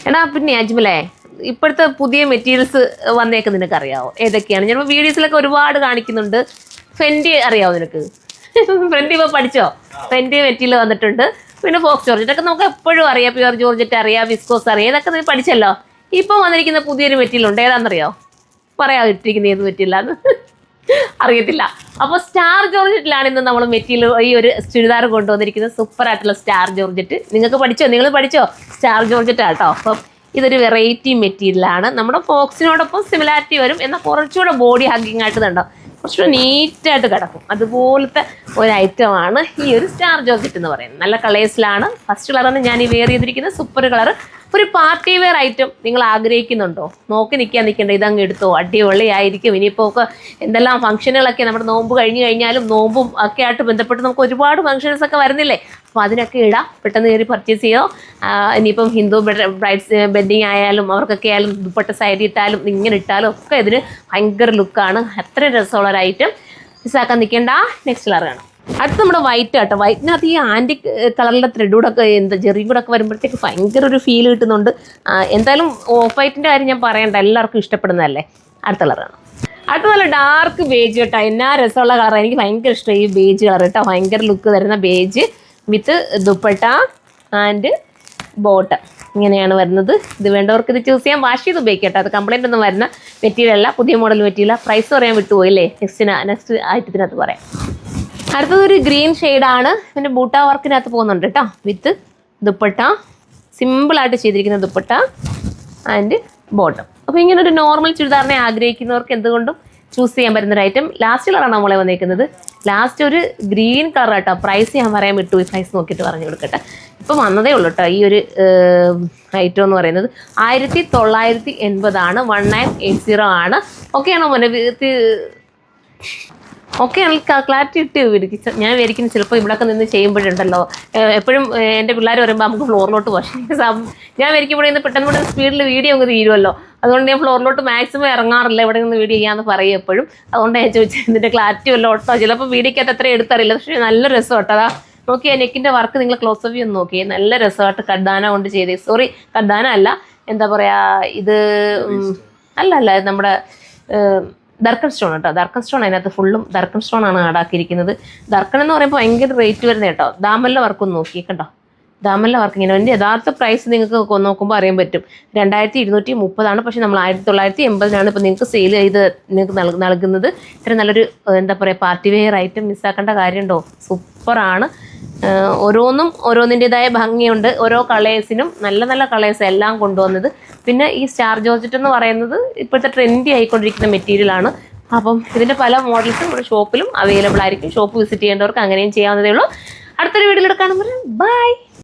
എടാ പിന്നെ അജ്മലേ, ഇപ്പോഴത്തെ പുതിയ മെറ്റീരിയൽസ് വന്നേക്ക് നിനക്കറിയാവോ? ഏതൊക്കെയാണ്? ഞാൻ വീഡിയോസിലൊക്കെ ഒരുപാട് കാണിക്കുന്നുണ്ട്. ഫെൻഡി അറിയാവോ നിനക്ക്? ഫെൻഡി ഇപ്പോൾ പഠിച്ചോ? ഫെൻഡി മെറ്റീരിയൽ വന്നിട്ടുണ്ട്. പിന്നെ ഫോക്സ് ജോർജറ്റ് ഒക്കെ നമുക്ക് എപ്പോഴും അറിയാം. പ്യുവർ ജോർജറ്റ് അറിയാം, വിസ്കോസ് അറിയാം, ഇതൊക്കെ നീ പഠിച്ചല്ലോ. ഇപ്പം വന്നിരിക്കുന്ന പുതിയൊരു മെറ്റീരിയൽ ഉണ്ട്, ഏതാണെന്നറിയോ? പറയാതിട്ടിരിക്കുന്ന ഏത് മെറ്റീരിയലാന്ന് അറിയത്തില്ല. അപ്പോൾ സ്റ്റാർ ജോർജറ്റിലാണ് ഇന്ന് നമ്മൾ മെറ്റീരിയൽ ഈ ഒരു ചുരിദാർ കൊണ്ടുവന്നിരിക്കുന്നത്. സൂപ്പർ ആയിട്ടുള്ള സ്റ്റാർ ജോർജറ്റ്. നിങ്ങൾക്ക് പഠിച്ചോ? നിങ്ങൾ പഠിച്ചോ? സ്റ്റാർ ജോർജറ്റ് ആട്ടോ. അപ്പം ഇതൊരു വെറൈറ്റി മെറ്റീരിയലാണ്. നമ്മുടെ ഫോക്സിനോടൊപ്പം സിമിലാരിറ്റി വരും, എന്നാൽ കുറച്ചുകൂടെ ബോഡി ഹഗ്ഗിങ് ആയിട്ട് കണ്ടോ, കുറച്ചുകൂടെ നീറ്റായിട്ട് കിടക്കും. അതുപോലത്തെ ഒരു ഐറ്റമാണ് ഈ ഒരു സ്റ്റാർ ജോർജറ്റ് എന്ന് പറയുന്നത്. നല്ല കളേഴ്സിലാണ്. ഫസ്റ്റ് കളറാണ് ഞാൻ ഈ വെയർ ചെയ്തിരിക്കുന്നത്. Super colour. ഒരു പാർട്ടി വെയർ ഐറ്റം നിങ്ങൾ ആഗ്രഹിക്കുന്നുണ്ടോ? നോക്കി നിൽക്കേണ്ട, ഇതങ്ങ് എടുത്തോ, അടിപൊളിയായിരിക്കും. ഇനിയിപ്പോൾ ഒക്കെ എന്തെല്ലാം ഫംഗ്ഷനുകളൊക്കെ നമ്മുടെ നോമ്പ് കഴിഞ്ഞ് കഴിഞ്ഞാലും നോമ്പും ഒക്കെ ആയിട്ട് ബന്ധപ്പെട്ട് നമുക്ക് ഒരുപാട് ഫംഗ്ഷൻസ് ഒക്കെ വരുന്നില്ലേ? അപ്പോൾ അതിനൊക്കെ ഇടാം. പെട്ടെന്ന് കയറി പർച്ചേസ് ചെയ്യോ. ഇനിയിപ്പം ഹിന്ദു ബ്രൈഡ്സ് വെഡ്ഡിങ് ആയാലും അവർക്കൊക്കെ ആയാലും ദുപ്പട്ട സൈഡ് ഇട്ടാലും ഇങ്ങനെ ഇട്ടാലും ഒക്കെ ഇതിന് ഭയങ്കര ലുക്കാണ്. അത്ര രസമുള്ള ഒരു ഐറ്റം. മിസ്സാക്കാൻ നിൽക്കേണ്ട. നെക്സ്റ്റ് കളർ കാണാം. അടുത്ത് നമ്മുടെ വൈറ്റ് ആട്ടോ. വൈറ്റിനകത്ത് ഈ ആൻറ്റിക് കളറിലെ ത്രെഡൂടൊക്കെ എന്താ ജെറിയും കൂടെ ഒക്കെ വരുമ്പോഴത്തേക്ക് ഭയങ്കര ഒരു ഫീൽ കിട്ടുന്നുണ്ട്. എന്തായാലും ഓഫ് വൈറ്റിൻ്റെ കാര്യം ഞാൻ പറയണ്ട, എല്ലാവർക്കും ഇഷ്ടപ്പെടുന്നതല്ലേ. അടുത്ത കളറാണ്. അടുത്ത നല്ല ഡാർക്ക് ബേജ് കേട്ടോ. എന്നാ രസമുള്ള കളറാണ്. എനിക്ക് ഭയങ്കര ഇഷ്ടമായി ഈ ബേജ് കളർ കേട്ടോ. ഭയങ്കര ലുക്ക് തരുന്ന beige with dupatta and bottom ഇങ്ങനെയാണ് വരുന്നത്. ഇത് വേണ്ടവർക്ക് ഇത് ചൂസ് ചെയ്യാൻ. വാഷ് ചെയ്ത് ഉപയോഗിക്കാം കേട്ടോ. അത് കംപ്ലൈൻ്റ് ഒന്നും വരുന്ന മെറ്റീരിയൽ അല്ല, പുതിയ മോഡൽ മെറ്റീരിയൽ. പ്രൈസ് പറയാൻ വിട്ടുപോയില്ലേ? നെക്സ്റ്റ് ഐറ്റത്തിനകത്ത് പറയാം. അടുത്തതൊരു ഗ്രീൻ ഷെയ്ഡാണ്. പിന്നെ ബൂട്ട വർക്കിനകത്ത് പോകുന്നുണ്ട് കേട്ടോ. വിത്ത് ദുപ്പട്ട, സിമ്പിളായിട്ട് ചെയ്തിരിക്കുന്ന ദുപ്പട്ട ആൻഡ് ബോട്ടം. അപ്പോൾ ഇങ്ങനെ ഒരു നോർമൽ ചുരിദാറിനെ ആഗ്രഹിക്കുന്നവർക്ക് എന്തുകൊണ്ടും ചൂസ് ചെയ്യാൻ പറ്റുന്നൊരു ഐറ്റം. ലാസ്റ്റ് കളറാണ് നമ്മളെ വന്നേക്കുന്നത്. ലാസ്റ്റ് ഒരു ഗ്രീൻ കളർ കേട്ടോ. പ്രൈസ് ഞാൻ പറയാൻ വിട്ടു. ഈ പ്രൈസ് നോക്കിയിട്ട് പറഞ്ഞു കൊടുക്കട്ടെ. ഇപ്പം വന്നതേ ഉള്ളൂ കേട്ടോ. ഈ ഒരു ഐറ്റം എന്ന് പറയുന്നത് 1980 ആണ്. 1980 ആണ്. ഓക്കെയാണോ മോനെ? ഓക്കെ ആണെങ്കിൽ ക്ലാരിറ്റി ഇട്ട് വിരിക്കും. ഞാൻ വിരിക്കുന്നത് ചിലപ്പോൾ ഇവിടെയൊക്കെ നിന്ന് ചെയ്യുമ്പോഴുണ്ടല്ലോ, എപ്പോഴും എൻ്റെ പിള്ളേർ വരുമ്പോൾ നമുക്ക് ഫ്ലോറിലോട്ട് പോകാം. ഞാൻ വിരിക്കുമ്പോൾ ഇന്ന് പെട്ടെന്ന് സ്പീഡിൽ വീഡിയോ അങ്ങ് തീരുമല്ലോ. അതുകൊണ്ട് ഞാൻ ഫ്ലോറിലോട്ട് മാക്സിമം ഇറങ്ങാറില്ല. ഇവിടെ നിന്ന് വീഡിയോ ചെയ്യാമെന്ന് പറയും എപ്പോഴും. അതുകൊണ്ട് ഞാൻ ചോദിച്ചത് ഇതിൻ്റെ ക്ലാരിറ്റി വല്ലോ ഓട്ടോ. ചിലപ്പോൾ വീഡിയോക്കകത്ത് അത്ര എടുത്തറിയില്ല, പക്ഷേ നല്ല രസം കേട്ടോ. അതാ നോക്കിയാൽ നെക്കിൻ്റെ വർക്ക് നിങ്ങൾ ക്ലോസ് വ്യൂ ഒന്ന് നോക്കിയേ. നല്ല രസമായിട്ട് കഡ്ഡാന കൊണ്ട് ചെയ്തേ. സോറി, കഡ്ഡാന അല്ല, എന്താ പറയുക, ഇത് അല്ല നമ്മുടെ ദർക്കൺ സ്റ്റോൺ കേട്ടോ. ദർക്കൺ സ്റ്റോൺ അതിനകത്ത് ഫുള്ളും ദർക്കൺ സ്റ്റോൺ ആണ് ആടാക്കിയിരിക്കുന്നത്. ദർക്കൺ എന്ന് പറയുമ്പോൾ ഭയങ്കര റേറ്റ് വരുന്നത് കേട്ടോ. ദാമല്ല വർക്കൊന്ന് നോക്കി കണ്ടോ. ദാമല്ല വർക്ക് ഇങ്ങനെ. എൻ്റെ യഥാർത്ഥ പ്രൈസ് നിങ്ങൾക്ക് നോക്കുമ്പോൾ അറിയാൻ പറ്റും. 2230 പക്ഷേ നമ്മൾ 1980 ഇപ്പോൾ നിങ്ങൾക്ക് സെയിൽ ചെയ്ത് നിങ്ങൾക്ക് നൽകുന്നത്. ഇത്ര നല്ലൊരു എന്താ പറയുക പാർട്ടി വെയർ ഐറ്റം മിസ്സാക്കേണ്ട കാര്യമുണ്ടോ? സൂപ്പറാണ്. ഓരോന്നിൻ്റെതായ ഭംഗിയുണ്ട്. ഓരോ കളേഴ്സിനും നല്ല നല്ല കളേഴ്സ് എല്ലാം കൊണ്ടുവന്നത്. പിന്നെ ഈ സ്റ്റാർ ജോർജറ്റ് എന്ന് പറയുന്നത് ഇപ്പോഴത്തെ ട്രെൻഡി ആയിക്കൊണ്ടിരിക്കുന്ന മെറ്റീരിയലാണ്. അപ്പം ഇതിൻ്റെ പല മോഡൽസും നമ്മുടെ ഷോപ്പിലും അവൈലബിൾ ആയിരിക്കും. ഷോപ്പ് വിസിറ്റ് ചെയ്യേണ്ടവർക്ക് അങ്ങനെയും ചെയ്യാവുന്നതേ ഉള്ളൂ. അടുത്തൊരു വീഡിയോയിൽ കാണുമ്പോൾ ബൈ.